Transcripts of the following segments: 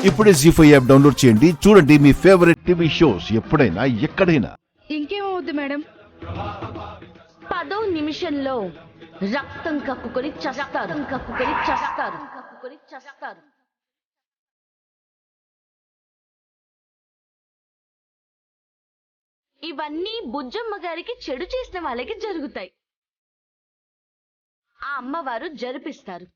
ఇప్పుడే జీ5 app download చేయండి. చూడండి మీ ఫేవరెట్ టీవీ షోస్ ఎప్పుడైనా ఎక్కడైనా. ఇంకేమవుద్ది మేడం? 10 నిమిషంలో రక్తం కక్కుకొని చస్తారు. ఇవన్నీ బుజ్జమ్మ గారికి చెడు చేసిన వాళ్ళకి జరుగుతాయి. ఆ అమ్మవారు జరిపిస్తారు.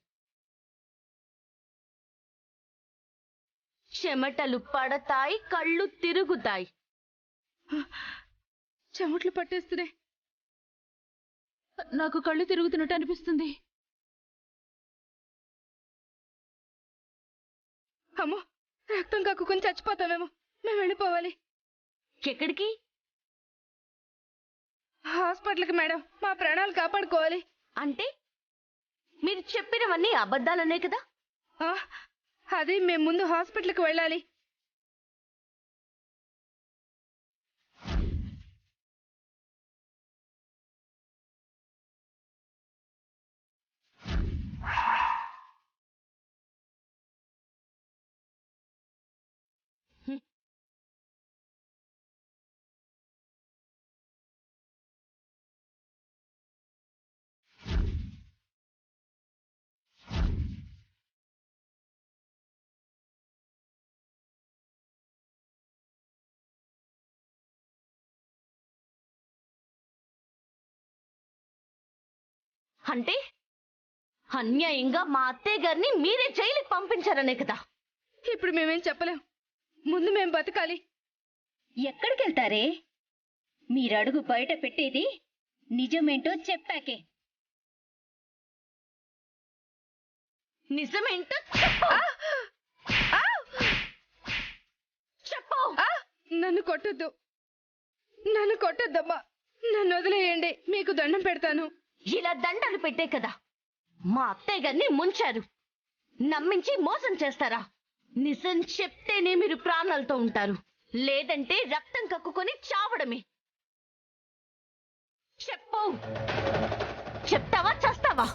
చెమటలు పడతాయి, కళ్ళు తిరుగుతాయి. చెమట్లు పట్టేస్తున్నాయి. నాకు కళ్ళు తిరుగుతున్నట్టు అనిపిస్తుంది. అమ్మో, రక్తం కక్కుకొని చచ్చిపోతామేమో. మేము వెళ్ళిపోవాలి. ఎక్కడికి? హాస్పిటల్కి మేడం. మా ప్రాణాలు కాపాడుకోవాలి. అంటే మీరు చెప్పినవన్నీ అబద్ధాలనే కదా? అది మేము ముందు హాస్పిటల్కి వెళ్ళాలి. అంటే అన్యాయంగా మా అత్తయ్య గారిని మీరే జైలుకి పంపించారనే కదా? ఇప్పుడు మేమేం చెప్పలేం. ముందు మేము బతకాలి. ఎక్కడికి వెళ్తారే? మీరడుగు బయట పెట్టేది నిజమేంటో చెప్పాకే. నిజమేంటో చెప్పు. నన్ను కొట్టొద్దమ్మా. నన్ను వదిలేయండి. మీకు దండం పెడతాను. ఇలా దండలు పెట్టే కదా మా అత్తయ్య గారిని ముంచారు. నమ్మించి మోసం చేస్తారా? నిజం చెప్తేనే మీరు ప్రాణాలతో ఉంటారు, లేదంటే రక్తం కక్కుకొని చావడమే. చెప్పు. చెప్తావా చస్తావా?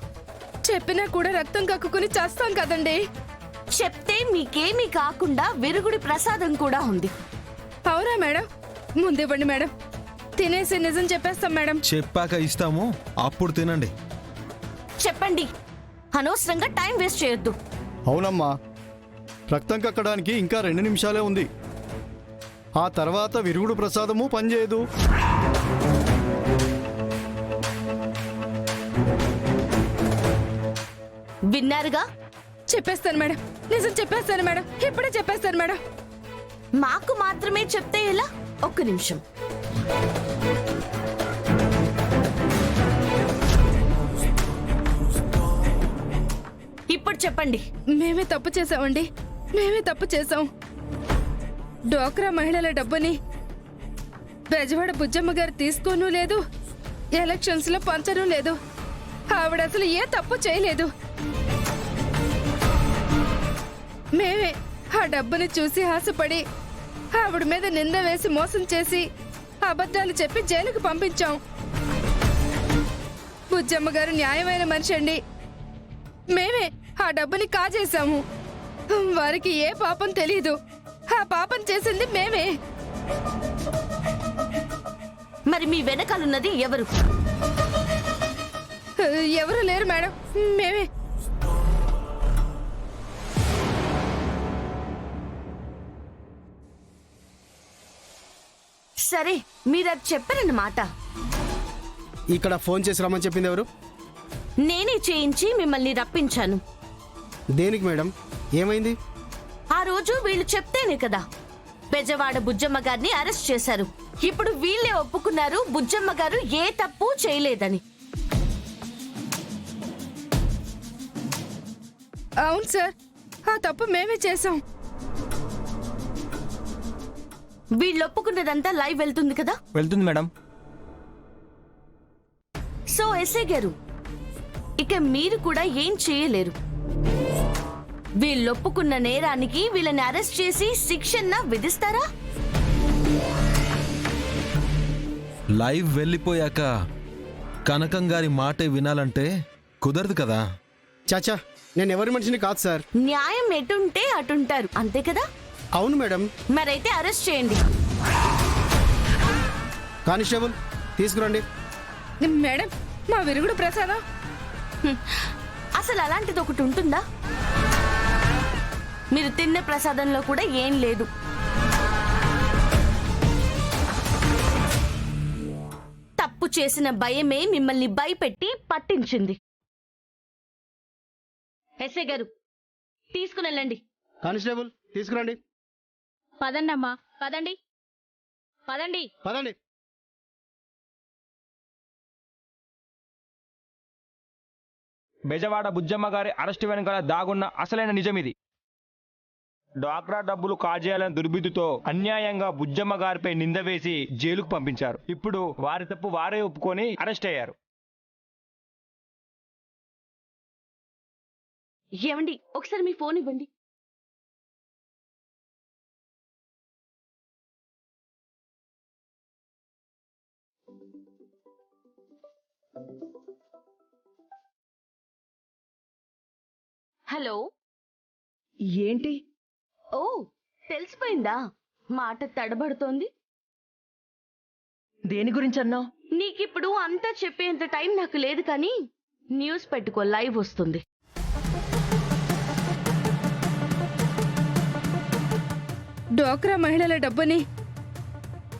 చెప్పినా కూడా రక్తం కక్కుకొని చేస్తాం కదండి. చెప్తే మీకేమీ కాకుండా విరుగుడి ప్రసాదం కూడా ఉంది. అవునా మేడం? ముందివ్వండి మేడం. తినేసి నిజం చెప్పేస్తాం మేడం. చెప్పాక ఇస్తాము, అప్పుడు తినండి. చెప్పండి, అనవసరంగా టైం వేస్ట్ చేయొద్దు. అవునమ్మా, రక్తం కక్కడానికి ఇంకా 2 నిమిషాలే ఉంది. ఆ తర్వాత విరుగుడు ప్రసాదము పనిచేయదు. విన్నారుగా? చెప్పేస్తాను మేడం. నిజం చెప్పేస్తాను మేడం. ఇప్పుడే చెప్పేస్తాను మేడం. మాకు మాత్రమే చెప్తే ఎలా? ఒక్క నిమిషం. ఇప్పుడు చెప్పండి. మేమే తప్పు చేసామండి. మేమే తప్పు చేసాం. డోక్రా మహిళల డబ్బుని బెజవాడ బుజ్జమ్మ గారు తీసుకోనూ లేదు, ఎలక్షన్స్ లో పంచనూ లేదు. ఆవిడ అసలు ఏ తప్పు చేయలేదు. మేమే ఆ డబ్బుని చూసి ఆశపడి ఆవిడ మీద నింద వేసి మోసం చేసి అబద్ధాలు చెప్పి జైలుకు పంపించాం. బుజ్జమ్మ గారు న్యాయమైన మనిషి అండి. మేమే ఆ డబ్బుని కాజేశాము. వారికి ఏ పాపం తెలీదు. ఆ పాపం చేసింది మేమే. మరి మీ వెనకాలన్నది ఎవరు? ఎవరు లేరు మేడం. మేమే. సరే, మీరు అది చెప్పారన్నమాట. ఇక్కడ ఫోన్ చేసి రమ్మని చెప్పింది ఎవరు? నేనే చేయించి మిమ్మల్ని రప్పించాను. దేనికి మేడం? ఏమైంది? ఆ రోజు వీళ్ళు చెప్తేనే కదా బెజవాడ బుజ్జమ్మ గారిని అరెస్ట్ చేశారు. ఇప్పుడు వీళ్ళే ఒప్పుకున్నారు బుజ్జమ్మ గారు ఏ తప్పు చేయలేదని. అవును సార్, ఆ తప్పు మేమే చేశాం. వీళ్ళు ఒప్పుకున్నదంతా లైవ్ వెళ్తుంది కదా? వెళ్తుంది మేడం. సో ఎస్ఐ గారు, ఇక మీరు కూడా ఏం చేయలేరు. వీళ్ళొప్పుకున్న నేరానికి వీళ్ళని అరెస్ట్ చేసి శిక్షణ విధిస్తారా? లైవ్ వెళ్ళిపోయాక కనకం గారి మాటే వినాలంటే కుదరదు కదా. చాచా, నేను ఎవరి మనిషిని కాదు సార్. న్యాయం ఎటుంటే అటుంటారు, అంతే కదా? అవును మేడం. మరైతే అరెస్ట్ చేయండి. కానిస్టేబుల్ తీసుకురండి. మేడం, మా విరుగుడు ప్రసాదం. అసలు అలాంటిది ఒకటి ఉంటుందా? మీరు తిన్న ప్రసాదంలో కూడా ఏం లేదు. తప్పు చేసిన భయమే మిమ్మల్ని భయపెట్టి పట్టించింది. ఎస్ఐ గారు, తీసుకుని వెళ్ళండి. కానిస్టేబుల్ తీసుకురండి. పదండమ్మా, పదండి పదండి. పదండి. బెజవాడ బుజ్జమ్మ గారి అరెస్టు వెనుక దాగున్న అసలైన నిజమిది. డ్వాక్రా డబ్బులు కాజేయాలని దుర్బుద్ధితో అన్యాయంగా బుజ్జమ్మ గారిపై నింద వేసి జైలుకు పంపించారు. ఇప్పుడు వారి తప్పు వారే ఒప్పుకొని అరెస్ట్ అయ్యారు. ఏమండి, ఒకసారి మీ ఫోన్ ఇవ్వండి. హలో. ఏంటి? ఓ, తెలిసిపోయిందా? మాట తడబడుతోంది. దేని గురించి అన్నావు? నీకిప్పుడు అంతా చెప్పేంత టైం నాకు లేదు, కానీ న్యూస్ పెట్టుకో, లైవ్ వస్తుంది. డోక్రా మహిళల డబ్బుని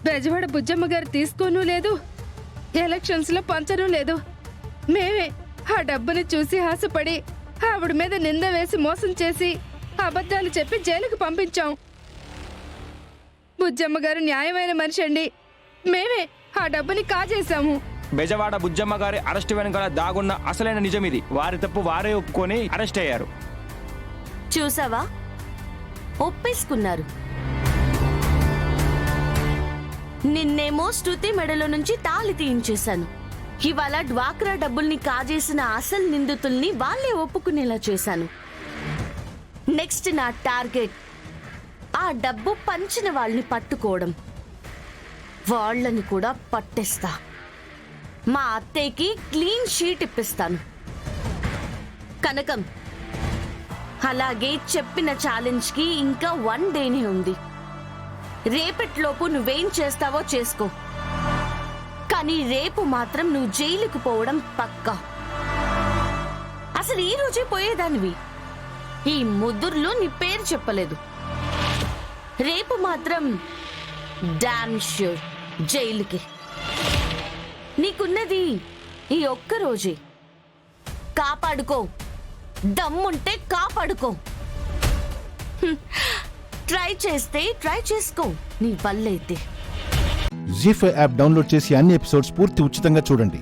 బెజవాడ బుజ్జమ్మ గారు తీసుకోనూ లేదు, ఎలక్షన్స్ లో పంచనూ లేదు. మేమే ఆ డబ్బుని చూసి ఆశపడి ఆవిడ మీద నింద వేసి మోసం చేసి అబద్ధాలు చెప్పి జైలుకు పంపించాం. బుజ్జమ్మ గారు న్యాయమైన మనిషి అండి. మేమే ఆ డబ్బుని కాజేశాము. బెజవాడ బుజ్జమ్మ గారి అరెస్టు వెనుక దాగున్న అసలైన నిజమిది. వారి తప్పు వారే ఒప్పుకొని అరెస్ట్ అయ్యారు. చూసావా, ఒప్పేసుకున్నారు. నిన్నేమో శృతి మెడలో నుంచి తాళి తీయించేశాను. ఇవాళ డ్వాక్రా డబ్బుల్ని కాజేసిన అసలు నిందితుల్ని వాళ్ళే ఒప్పుకునేలా చేశాను. నెక్స్ట్ నా టార్గెట్ ఆ డబ్బు పంచిన వాళ్ళని పట్టుకోవడం. వాళ్ళని కూడా పట్టేస్తా. మా అత్తయ్యకి క్లీన్ షీట్ ఇప్పిస్తాను. కనకం, అలాగే చెప్పిన ఛాలెంజ్ కి ఇంకా 1 డేనే ఉంది. రేపటిలోపు నువ్వేం చేస్తావో చేసుకో, కానీ రేపు మాత్రం నువ్వు జైలుకు పోవడం పక్కా. అసలు ఈ రోజే పోయేదానివి. ఈ ముద్దుర్లో నీ పేరు చెప్పలేదు. రేపు మాత్రం డామ్ ష్యూర్ జైలుకి. నీకున్నది ఈ ఒక్క రోజే. కాపాడుకో, దమ్ముంటే కాపాడుకో. ట్రై చేస్తే ట్రై చేసుకో, నీ వల్లైతే. జీ5 యాప్ డౌన్లోడ్ చేసి అన్ని ఎపిసోడ్స్ పూర్తి ఉచితంగా చూడండి.